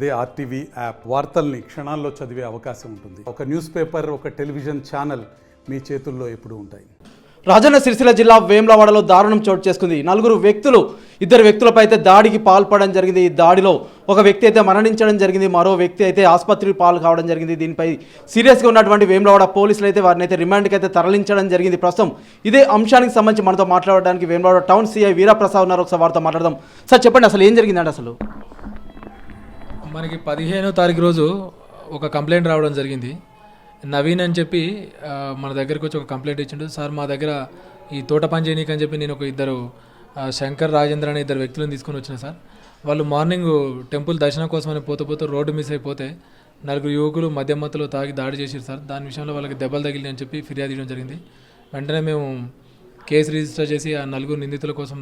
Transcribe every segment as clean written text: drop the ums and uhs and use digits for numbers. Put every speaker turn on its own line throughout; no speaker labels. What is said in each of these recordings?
అదే RTV app వార్తల్ని క్షణాల్లో చదివే అవకాశం ఉంటుంది. ఒక న్యూస్ పేపర్, ఒక టెలివిజన్ ఛానల్ మీ చేతుల్లో ఎప్పుడూ ఉంటాయి.
రాజన్న సిరిసిల్ల జిల్లా వేములవాడలో దారుణం చోటు చేసుకుంది. ఇద్దరు వ్యక్తులపై అయితే దాడికి పాల్పడడం జరిగింది. ఈ దాడిలో ఒక వ్యక్తి అయితే మరణించడం జరిగింది, మరో వ్యక్తి అయితే ఆసుపత్రికి పాలు కావడం జరిగింది. దీనిపై సీరియస్గా ఉన్నటువంటి వేములవాడ పోలీసులు అయితే వారిని అయితే రిమాండ్కి అయితే తరలించడం జరిగింది. ప్రస్తుతం ఇదే అంశానికి సంబంధించి మనతో మాట్లాడడానికి వేములవాడ టౌన్ సిఐ వీరప్రసాద్ ఉన్నారు. ఒకసారి వారితో మాట్లాడదాం. సార్ చెప్పండి, అసలు ఏం జరిగిందండి? అసలు
మనకి 15వ తారీఖు రోజు ఒక కంప్లైంట్ రావడం జరిగింది. నవీన్ అని చెప్పి మన దగ్గరికి వచ్చి ఒక కంప్లైంట్ ఇచ్చిండు. సార్ మా దగ్గర ఈ తోట పని చేయనీకి అని చెప్పి నేను ఇద్దరు శంకర్, రాజేంద్ర అనే ఇద్దరు వ్యక్తులను తీసుకొని వచ్చిన సార్. వాళ్ళు మార్నింగ్ టెంపుల్ దర్శనం కోసమని పోతే రోడ్డు మిస్ అయిపోతే 4 యువకులు మధ్యమత్తులో తాగి దాడి చేశారు సార్. దాని విషయంలో వాళ్ళకి దెబ్బలు తగిలి అని చెప్పి ఫిర్యాదు చేయడం జరిగింది. వెంటనే మేము కేసు రిజిస్టర్ చేసి ఆ 4 నిందితుల కోసం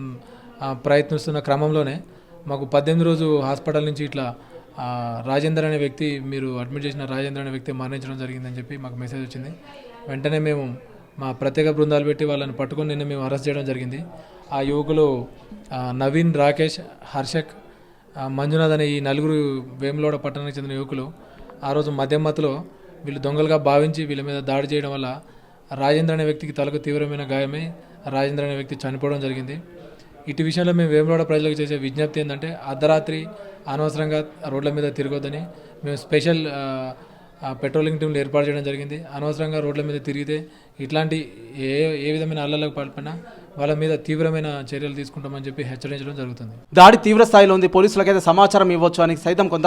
ప్రయత్నిస్తున్న క్రమంలోనే మాకు 18 రోజు హాస్పిటల్ నుంచి ఇట్లా రాజేంద్ర అనే వ్యక్తి, మీరు అడ్మిట్ చేసిన రాజేంద్ర అనే వ్యక్తి మరణించడం జరిగిందని చెప్పి మాకు మెసేజ్ వచ్చింది. వెంటనే మేము మా ప్రత్యేక బృందాలు పెట్టి వాళ్ళని పట్టుకొని నిన్న మేము అరెస్ట్ చేయడం జరిగింది. ఆ యువకులు నవీన్, రాకేష్, హర్షక్, మంజునాథ్ అనే ఈ 4 వేములవాడ పట్టణానికి చెందిన యువకులు ఆ రోజు మధ్యమత్తులో వీళ్ళు దొంగలుగా భావించి వీళ్ళ మీద దాడి చేయడం వల్ల రాజేంద్ర అనే వ్యక్తికి తలకు తీవ్రమైన గాయమై రాజేంద్ర అనే వ్యక్తి చనిపోవడం జరిగింది. ఇటు విషయంలో మేము వేములవాడ ప్రజలకు చేసే విజ్ఞప్తి ఏంటంటే అర్ధరాత్రి అనవసరంగా రోడ్ల మీద తిరగొద్దని మేము స్పెషల్ పెట్రోలింగ్ టీంలు ఏర్పాటు చేయడం జరిగింది. అనవసరంగా రోడ్ల మీద తిరిగితే ఇట్లాంటి ఏ విధమైన అల్లలకు పాల్పడినా వాళ్ళ మీద తీవ్రమైన చర్యలు తీసుకుంటామని చెప్పి హెచ్చరించడం జరుగుతుంది.
దాడి తీవ్ర స్థాయిలో ఉంది. పోలీసులకైతే సమాచారం ఇవ్వచ్చు అని సైతం కొంత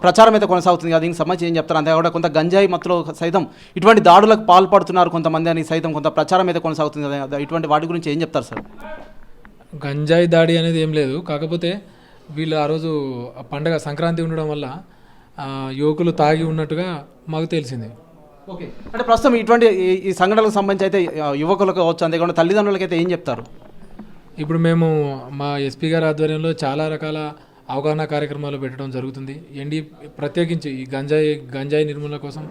ప్రచారం అయితే కొనసాగుతుంది. దీనికి సంబంధించి ఏం చెప్తారు? అంతేకాకుండా కొంత గంజాయి మత్తులో సైతం ఇటువంటి దాడులకు పాల్పడుతున్నారు కొంతమంది అని సైతం కొంత ప్రచారం అయితే కొనసాగుతుంది. ఇటువంటి వాటి గురించి ఏం చెప్తారు సార్?
గంజాయి దాడి అనేది ఏం లేదు. కాకపోతే వీళ్ళు ఆ రోజు పండగ సంక్రాంతి ఉండడం వల్ల యువకులు తాగి ఉన్నట్టుగా మాకు తెలిసింది.
ఓకే, అంటే ప్రస్తుతం ఇటువంటి ఈ సంఘటనలకు సంబంధించి అయితే యువకులకు కావచ్చు, అంతేకాకుండా తల్లిదండ్రులకి అయితే ఏం చెప్తారు?
ఇప్పుడు మేము మా ఎస్పీ గారి ఆధ్వర్యంలో చాలా రకాల అవగాహన కార్యక్రమాలు పెట్టడం జరుగుతుంది. ప్రత్యేకించి ఈ గంజాయి నిర్మూలన కోసం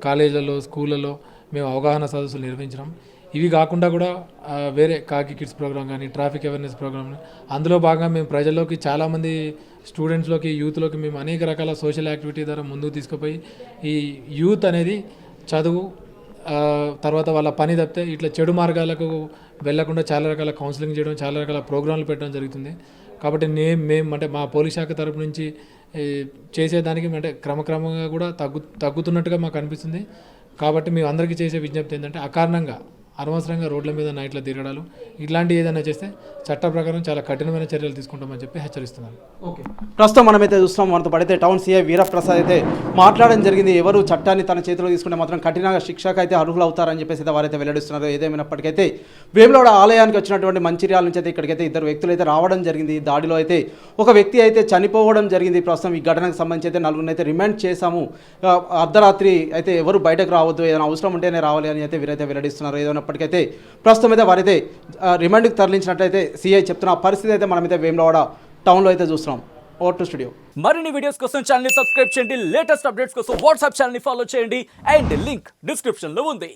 కాలేజీలలో, స్కూళ్ళలో మేము అవగాహన సదస్సులు నిర్వహించడం. ఇవి కాకుండా కూడా వేరే కాకి కిడ్స్ ప్రోగ్రామ్ కానీ, ట్రాఫిక్ అవేర్నెస్ ప్రోగ్రామ్, అందులో భాగంగా మేము ప్రజల్లోకి చాలామంది స్టూడెంట్స్లోకి, యూత్లోకి మేము అనేక రకాల సోషల్ యాక్టివిటీ ద్వారా ముందుకు తీసుకుపోయి ఈ యూత్ అనేది చదువు తర్వాత వాళ్ళ పని తప్పితే ఇట్లా చెడు మార్గాలకు వెళ్లకుండా చాలా రకాల కౌన్సిలింగ్ చేయడం, చాలా రకాల ప్రోగ్రాంలు పెట్టడం జరుగుతుంది. కాబట్టి మేము అంటే మా పోలీస్ శాఖ తరపు నుంచి చేసేదానికి అంటే క్రమక్రమంగా కూడా తగ్గుతున్నట్టుగా మాకు అనిపిస్తుంది. కాబట్టి మేము అందరికీ చేసే విజ్ఞప్తి ఏంటంటే అకారణంగా అనవసరంగా రోడ్ల మీద నైట్లో తిరగడాలు ఇట్లాంటివి ఏదైనా చేస్తే చట్ట ప్రకారం చాలా కఠినమైన చర్యలు తీసుకుంటామని చెప్పి హెచ్చరిస్తున్నాను.
ఓకే, ప్రస్తుతం మనమైతే చూస్తాం. మనతో పడితే టౌన్ సిఐ వీరప్రసాద్ అయితే మాట్లాడడం జరిగింది. ఎవరు చట్టాన్ని తన చేతిలో తీసుకుంటే మాత్రం కఠినంగా శిక్షకు అయితే అర్హులు అవుతారని చెప్పేసి అయితే వారైతే వెల్లడిస్తున్నారు. ఏదేమైనప్పటికైతే వేములవాడ ఆలయానికి వచ్చినటువంటి మంచిర్యాల నుంచి అయితే ఇక్కడికైతే 2 వ్యక్తులు అయితే రావడం జరిగింది. దాడిలో అయితే ఒక వ్యక్తి అయితే చనిపోవడం జరిగింది. ప్రస్తుతం ఈ ఘటనకు సంబంధించి అయితే 4 అయితే రిమాండ్ చేశాము. అర్ధరాత్రి అయితే ఎవరు బయటకు రావద్దు, ఏదైనా అవసరం ఉంటేనే రావాలి అని అయితే వీరైతే వెల్లడిస్తున్నారు. ఏదైనప్పటికైతే ప్రస్తుతం అయితే వారైతే రిమాండ్కి తరలించినట్లయితే సిఐ చెప్తున్న పరిస్థితి అయితే మనమైతే వేములవాడ టౌన్లో అయితే చూస్తున్నాం. Over to studio.
మరిన్ని వీడియోస్ కోసం ఛానల్ ని సబ్స్క్రైబ్ చేయండి. లేటెస్ట్ అప్డేట్స్ కోసం వాట్సాప్ ఛానల్ ని ఫాలో చేయండి. అండ్ లింక్ డిస్క్రిప్షన్ లో ఉంది.